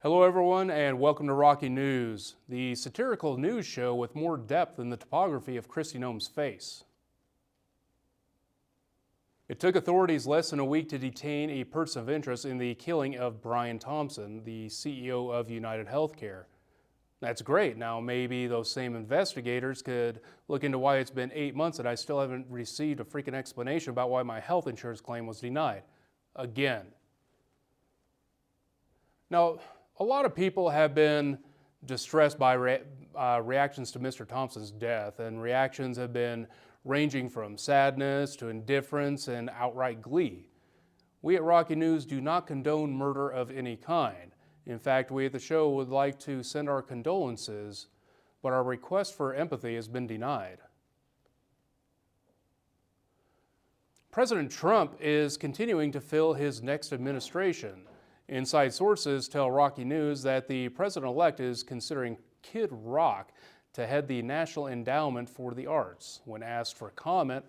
Hello everyone and welcome to Rocky News, the satirical news show with more depth than the topography of Kristi Noem's face. It took authorities less than a week to detain a person of interest in the killing of Brian Thompson, the CEO of United Healthcare. That's great. Now maybe those same investigators could look into why it's been 8 months and I still haven't received a freaking explanation about why my health insurance claim was denied. Again. Now, a lot of people have been distressed by reactions to Mr. Thompson's death, and reactions have been ranging from sadness to indifference and outright glee. We at Rocky News do not condone murder of any kind. In fact, we at the show would like to send our condolences, but our request for empathy has been denied. President Trump is continuing to fill his next administration. Inside sources tell Rocky News that the president-elect is considering Kid Rock to head the National Endowment for the Arts. When asked for comment,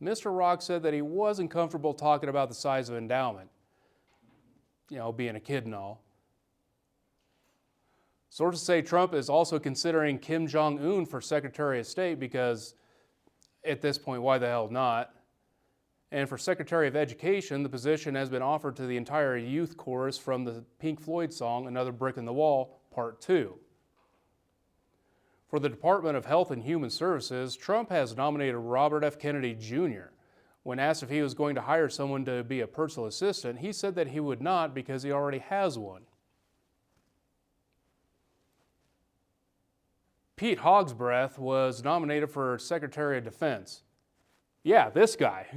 Mr. Rock said that he wasn't comfortable talking about the size of endowment. You know, being a kid and all. Sources say Trump is also considering Kim Jong-un for Secretary of State because, at this point, why the hell not? And for Secretary of Education, the position has been offered to the entire youth chorus from the Pink Floyd song, Another Brick in the Wall, Part 2. For the Department of Health and Human Services, Trump has nominated Robert F. Kennedy Jr. When asked if he was going to hire someone to be a personal assistant, he said that he would not because he already has one. Pete Hogsbreath was nominated for Secretary of Defense. Yeah, this guy.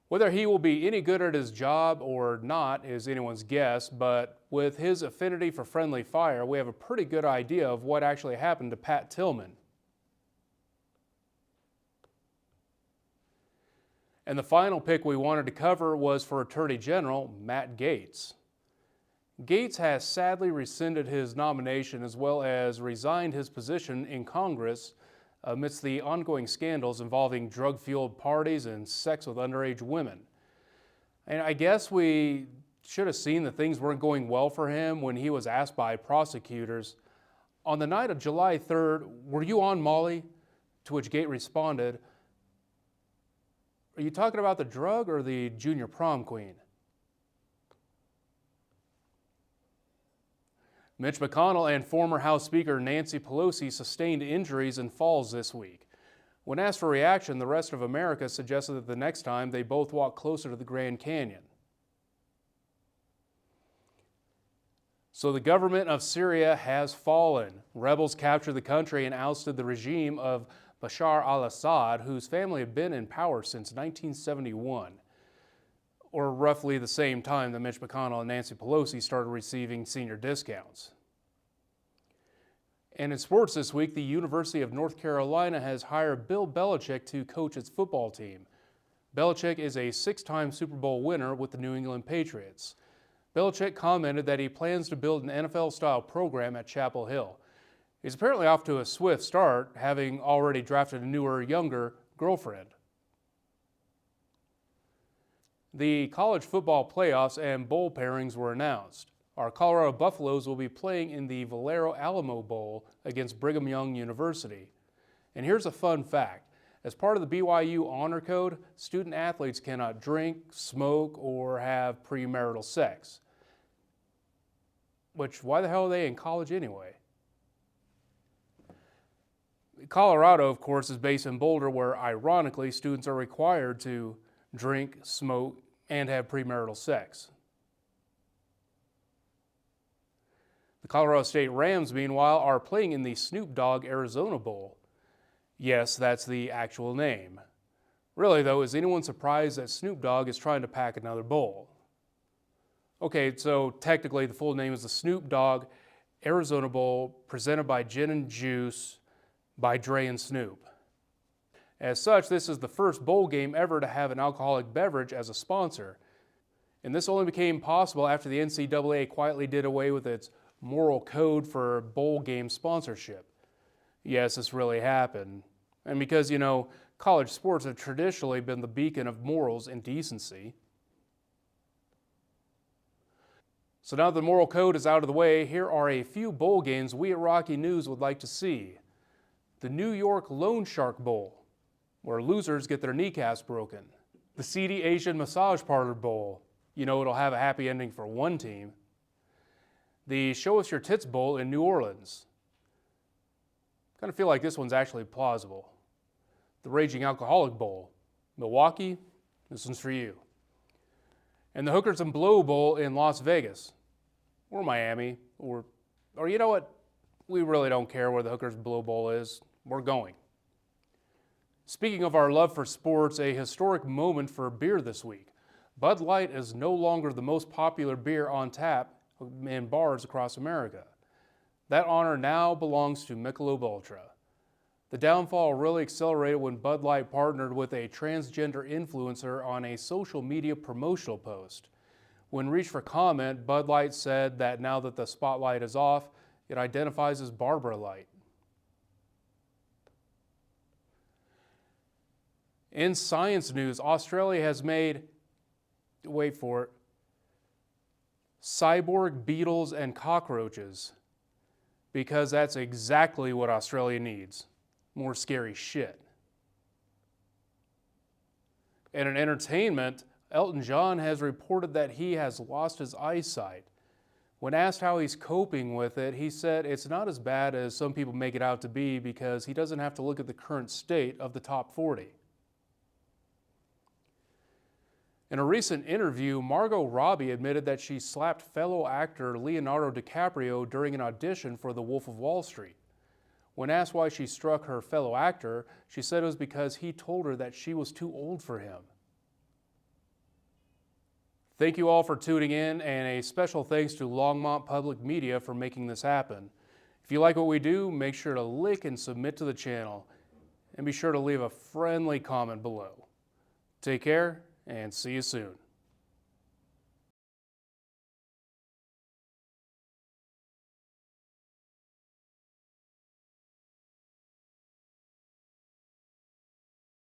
Whether he will be any good at his job or not is anyone's guess, but with his affinity for friendly fire, we have a pretty good idea of what actually happened to Pat Tillman. And the final pick we wanted to cover was for Attorney General Matt Gaetz. Gaetz has sadly rescinded his nomination as well as resigned his position in Congress amidst the ongoing scandals involving drug-fueled parties and sex with underage women. And I guess we should have seen that things weren't going well for him when he was asked by prosecutors, on the night of July 3rd, "Were you on Molly?" To which Gaetz responded, "Are you talking about the drug or the junior prom queen?" Mitch McConnell and former House Speaker Nancy Pelosi sustained injuries and falls this week. When asked for reaction, the rest of America suggested that the next time they both walk closer to the Grand Canyon. So the government of Syria has fallen. Rebels captured the country and ousted the regime of Bashar al-Assad, whose family had been in power since 1971. Or roughly the same time that Mitch McConnell and Nancy Pelosi started receiving senior discounts. And in sports this week, the University of North Carolina has hired Bill Belichick to coach its football team. Belichick is a 6-time Super Bowl winner with the New England Patriots. Belichick commented that he plans to build an NFL-style program at Chapel Hill. He's apparently off to a swift start, having already drafted a newer, younger girlfriend. The college football playoffs and bowl pairings were announced. Our Colorado Buffaloes will be playing in the Valero Alamo Bowl against Brigham Young University. And here's a fun fact. As part of the BYU Honor Code, student athletes cannot drink, smoke, or have premarital sex. Which, why the hell are they in college anyway? Colorado, of course, is based in Boulder, where, ironically, students are required to drink, smoke, and have premarital sex. The Colorado State Rams, meanwhile, are playing in the Snoop Dogg Arizona Bowl. Yes, that's the actual name. Really, though, is anyone surprised that Snoop Dogg is trying to pack another bowl? Okay, so technically the full name is the Snoop Dogg Arizona Bowl, presented by Gin and Juice by Dre and Snoop. As such, this is the first bowl game ever to have an alcoholic beverage as a sponsor. And this only became possible after the NCAA quietly did away with its moral code for bowl game sponsorship. Yes, this really happened. And because, college sports have traditionally been the beacon of morals and decency. So now that the moral code is out of the way, here are a few bowl games we at Rocky News would like to see. The New York Loan Shark Bowl, where losers get their kneecaps broken. The Seedy Asian Massage Parlor Bowl. You know it'll have a happy ending for one team. The Show Us Your Tits Bowl in New Orleans. Kind of feel like this one's actually plausible. The Raging Alcoholic Bowl. Milwaukee, this one's for you. And the Hookers and Blow Bowl in Las Vegas. Or Miami, or you know what? We really don't care where the Hookers and Blow Bowl is. We're going. Speaking of our love for sports, a historic moment for beer this week. Bud Light is no longer the most popular beer on tap in bars across America. That honor now belongs to Michelob Ultra. The downfall really accelerated when Bud Light partnered with a transgender influencer on a social media promotional post. When reached for comment, Bud Light said that now that the spotlight is off, it identifies as Barbara Light. In science news, Australia has made, wait for it, cyborg beetles and cockroaches, because that's exactly what Australia needs. More scary shit. And in entertainment, Elton John has reported that he has lost his eyesight. When asked how he's coping with it, he said it's not as bad as some people make it out to be because he doesn't have to look at the current state of the top 40. In a recent interview, Margot Robbie admitted that she slapped fellow actor Leonardo DiCaprio during an audition for The Wolf of Wall Street. When asked why she struck her fellow actor, she said it was because he told her that she was too old for him. Thank you all for tuning in, and a special thanks to Longmont Public Media for making this happen. If you like what we do, make sure to like and submit to the channel, and be sure to leave a friendly comment below. Take care, and see you soon.